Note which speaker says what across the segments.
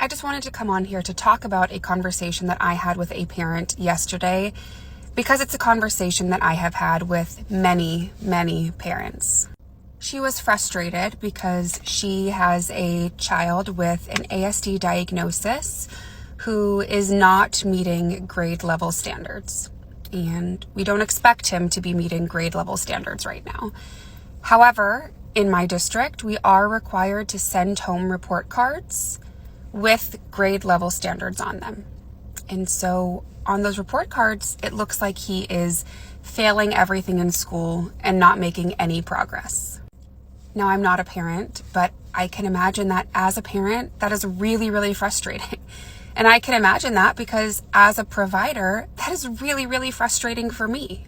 Speaker 1: I just wanted to come on here to talk about a conversation that I had with a parent yesterday, because it's a conversation that I have had with many, many parents. She was frustrated because she has a child with an ASD diagnosis who is not meeting grade level standards. And we don't expect him to be meeting grade level standards right now. However, in my district, we are required to send home report cards with grade level standards on them. And so on those report cards, it looks like he is failing everything in school and not making any progress. Now, I'm not a parent, but I can imagine that as a parent, that is really, really frustrating. And I can imagine that because as a provider, that is really, really frustrating for me.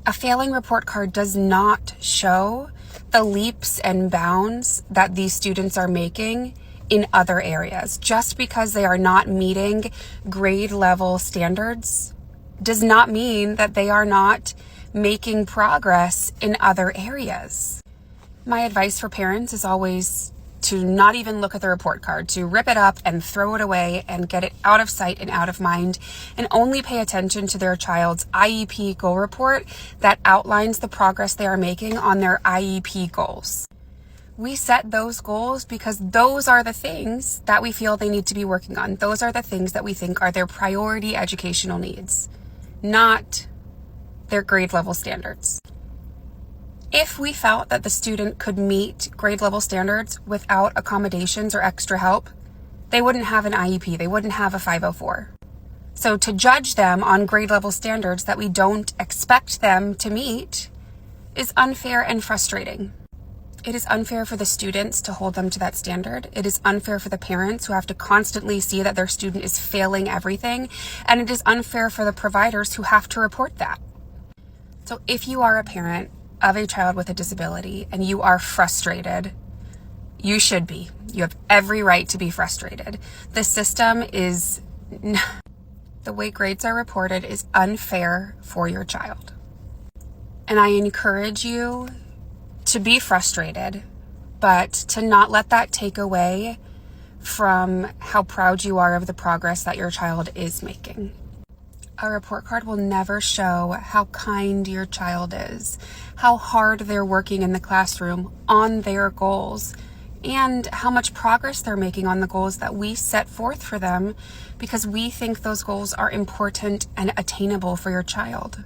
Speaker 1: A failing report card does not show the leaps and bounds that these students are making in other areas. Just because they are not meeting grade level standards does not mean that they are not making progress in other areas. My advice for parents is always to not even look at the report card, to rip it up and throw it away and get it out of sight and out of mind, and only pay attention to their child's IEP goal report that outlines the progress they are making on their IEP goals. We set those goals because those are the things that we feel they need to be working on. Those are the things that we think are their priority educational needs, not their grade level standards. If we felt that the student could meet grade level standards without accommodations or extra help, they wouldn't have an IEP, they wouldn't have a 504. So to judge them on grade level standards that we don't expect them to meet is unfair and frustrating. It is unfair for the students to hold them to that standard. It is unfair for the parents who have to constantly see that their student is failing everything. And it is unfair for the providers who have to report that. So if you are a parent of a child with a disability and you are frustrated, you should be. You have every right to be frustrated. The system is, the way grades are reported is unfair for your child. And I encourage you to be frustrated, but to not let that take away from how proud you are of the progress that your child is making. A report card will never show how kind your child is, how hard they're working in the classroom on their goals, and how much progress they're making on the goals that we set forth for them because we think those goals are important and attainable for your child.